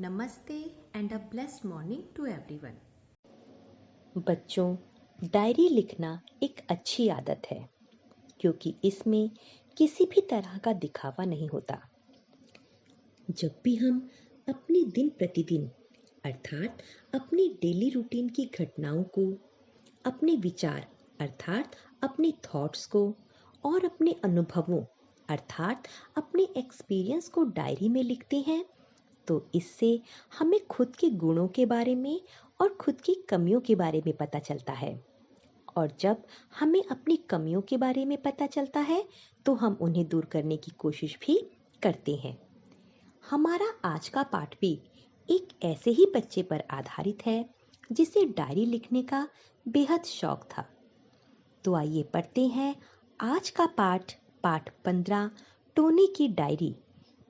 नमस्ते and a blessed morning to everyone. बच्चों, diary लिखना एक अच्छी आदत है क्योंकि इसमें किसी भी तरह का दिखावा नहीं होता। जब भी हम अपने दिन प्रतिदिन अर्थात अपनी डेली रूटीन की घटनाओं को, अपने विचार अर्थात अपने थॉट्स को और अपने अनुभवों अर्थात अपने एक्सपीरियंस को डायरी में लिखते हैं, तो इससे हमें खुद के गुणों के बारे में और खुद की कमियों के बारे में पता चलता है। और जब हमें अपनी कमियों के बारे में पता चलता है तो हम उन्हें दूर करने की कोशिश भी करते हैं। हमारा आज का पाठ भी एक ऐसे ही बच्चे पर आधारित है जिसे डायरी लिखने का बेहद शौक था। तो आइए पढ़ते हैं आज का पाठ, पाठ 15, टोनी की डायरी,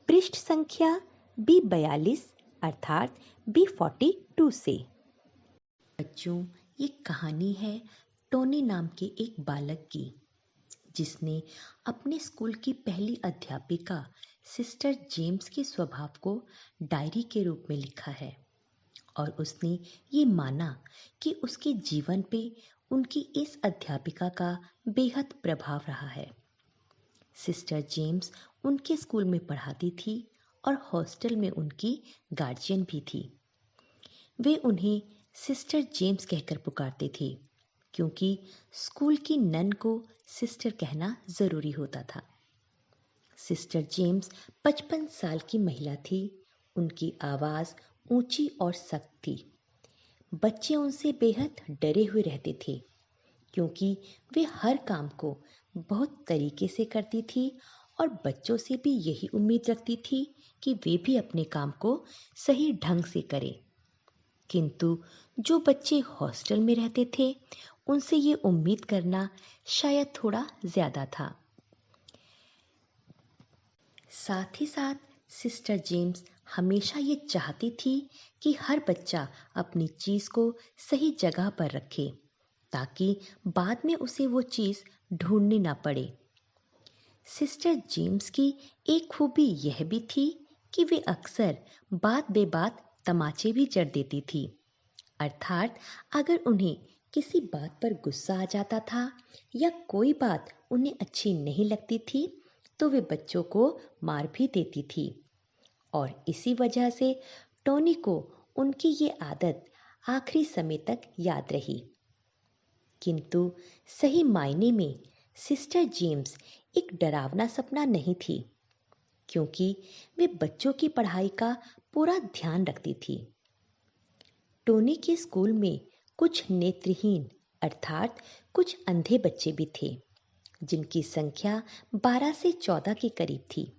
पृष्ठ संख्या B42 अर्थात B42 से। बच्चों, ये कहानी है टोनी नाम के एक बालक की, जिसने अपने स्कूल की पहली अध्यापिका सिस्टर जेम्स के स्वभाव को डायरी के रूप में लिखा है और उसने ये माना कि उसके जीवन पे उनकी इस अध्यापिका का बेहद प्रभाव रहा है। सिस्टर जेम्स उनके स्कूल में पढ़ाती थी और हॉस्टल में उनकी गार्जियन भी थी। वे उन्हें सिस्टर जेम्स कहकर पुकारते थे क्योंकि स्कूल की नन को सिस्टर कहना जरूरी होता था। सिस्टर जेम्स 55 साल की महिला थी। उनकी आवाज ऊंची और सख्त थी। बच्चे उनसे बेहद डरे हुए रहते थे क्योंकि वे हर काम को बहुत तरीके से करती थी और बच्चों से भी यही उम्मीद रखती थी कि वे भी अपने काम को सही ढंग से करें। किंतु जो बच्चे हॉस्टल में रहते थे उनसे ये उम्मीद करना शायद थोड़ा ज्यादा था। साथ ही साथ सिस्टर जेम्स हमेशा ये चाहती थी कि हर बच्चा अपनी चीज को सही जगह पर रखे ताकि बाद में उसे वो चीज ढूंढनी ना पड़े। सिस्टर जेम्स की एक खूबी यह भी थी कि वे अक्सर बात बेबात तमाचे भी जड़ देती थी। अर्थात अगर उन्हें किसी बात पर गुस्सा आ जाता था या कोई बात उन्हें अच्छी नहीं लगती थी तो वे बच्चों को मार भी देती थी। और इसी वजह से टोनी को उनकी ये आदत आखिरी समय तक याद रही। किंतु सही मायने में सिस्टर जेम्स एक डरावना सपना नहीं थी क्योंकि वे बच्चों की पढ़ाई का पूरा ध्यान रखती थी। टोनी के स्कूल में कुछ नेत्रहीन अर्थात कुछ अंधे बच्चे भी थे जिनकी संख्या 12 से 14 के करीब थी।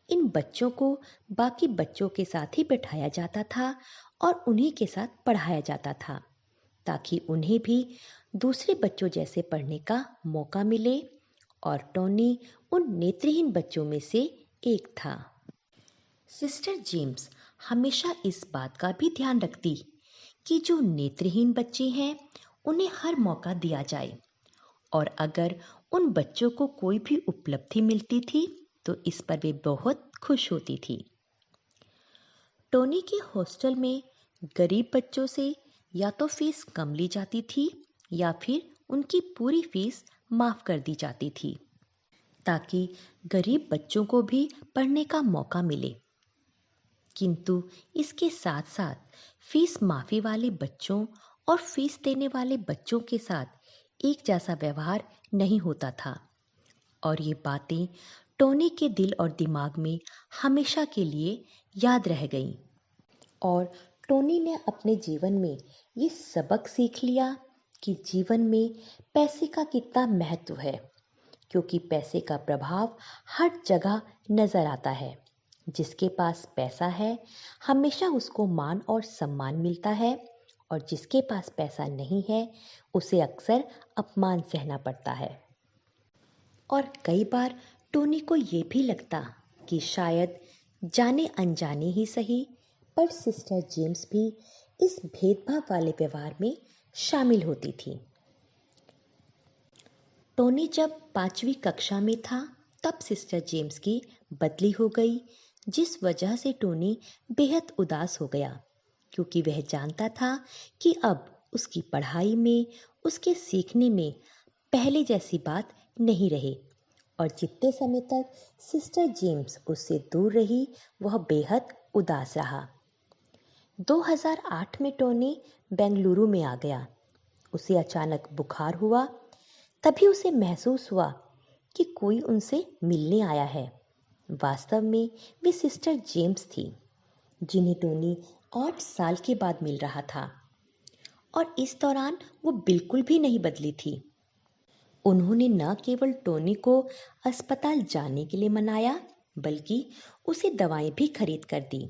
इन बच्चों को बाकी बच्चों के साथ ही बिठाया जाता था और उन्हीं के साथ पढ़ाया जाता था ताकि उन्हें भी दूसरे बच्चों जैसे पढ़ने का मौका मिले, और टोनी उन नेत्रहीन बच्चों में से एक था। सिस्टर जेम्स हमेशा इस बात का भी ध्यान रखती कि जो नेत्रहीन बच्चे हैं उन्हें हर मौका दिया जाए, और अगर उन बच्चों को कोई भी उपलब्धि मिलती थी तो इस पर वे बहुत खुश होती थी। टोनी के हॉस्टल में गरीब बच्चों से या तो फीस कम ली जाती थी या फिर उनकी पूरी फीस माफ कर दी जाती थी ताकि गरीब बच्चों को भी पढ़ने का मौका मिले। किंतु इसके साथ साथ फीस माफी वाले बच्चों और फीस देने वाले बच्चों के साथ एक जैसा व्यवहार नहीं होता था, और ये बातें टोनी के दिल और दिमाग में हमेशा के लिए याद रह गईं। और टोनी ने अपने जीवन में ये सबक सीख लिया कि जीवन में पैसे का कितना महत्व है, क्योंकि पैसे का प्रभाव हर जगह नजर आता है। जिसके पास पैसा है हमेशा उसको मान और सम्मान मिलता है, और जिसके पास पैसा नहीं है उसे अक्सर अपमान सहना पड़ता है। और कई बार टोनी को ये भी लगता कि शायद जाने अनजाने ही सही, पर सिस्टर जेम्स भी इस भेदभाव वाले व्यवहार में शामिल होती थी। टोनी जब 5वीं कक्षा में था तब सिस्टर जेम्स की बदली हो गई, जिस वजह से टोनी बेहद उदास हो गया, क्योंकि वह जानता था कि अब उसकी पढ़ाई में, उसके सीखने में पहले जैसी बात नहीं रही और जितने समय तक सिस्टर जेम्स उससे दूर रही वह बेहद उदास रहा। 2008 में टोनी बेंगलुरु में आ गया। उसे अचानक बुखार हुआ। तभी उसे महसूस हुआ कि कोई उनसे मिलने आया है। वास्तव में वे सिस्टर जेम्स थी, जिन्हें टोनी 8 साल के बाद मिल रहा था और इस दौरान वो बिल्कुल भी नहीं बदली थी। उन्होंने न केवल टोनी को अस्पताल जाने के लिए मनाया, बल्कि उसे दवाएं भी खरीद कर दी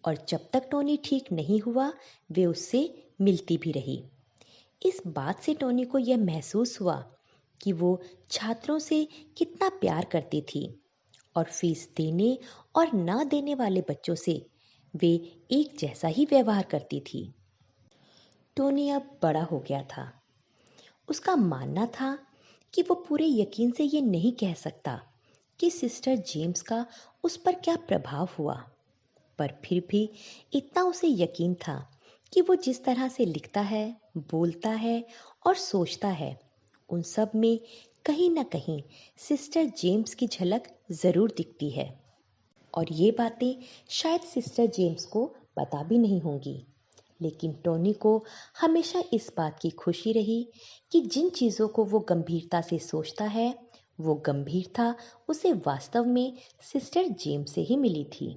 और जब तक टोनी ठीक नहीं हुआ वे उससे मिलती भी रही। इस बात से टोनी को यह महसूस हुआ कि वो छात्रों से कितना प्यार करती थी और फीस देने और ना देने वाले बच्चों से वे एक जैसा ही व्यवहार करती थी। टोनी अब बड़ा हो गया था। उसका मानना था कि वो पूरे यकीन से ये नहीं कह सकता कि सिस्टर जेम्स का उस पर क्या प्रभाव हुआ, पर फिर भी इतना उसे यकीन था कि वो जिस तरह से लिखता है, बोलता है और सोचता है, उन सब में कहीं ना कहीं सिस्टर जेम्स की झलक जरूर दिखती है। और ये बातें शायद सिस्टर जेम्स को पता भी नहीं होंगी, लेकिन टोनी को हमेशा इस बात की खुशी रही कि जिन चीज़ों को वो गंभीरता से सोचता है, वो गंभीरता उसे वास्तव में सिस्टर जेम्स से ही मिली थी।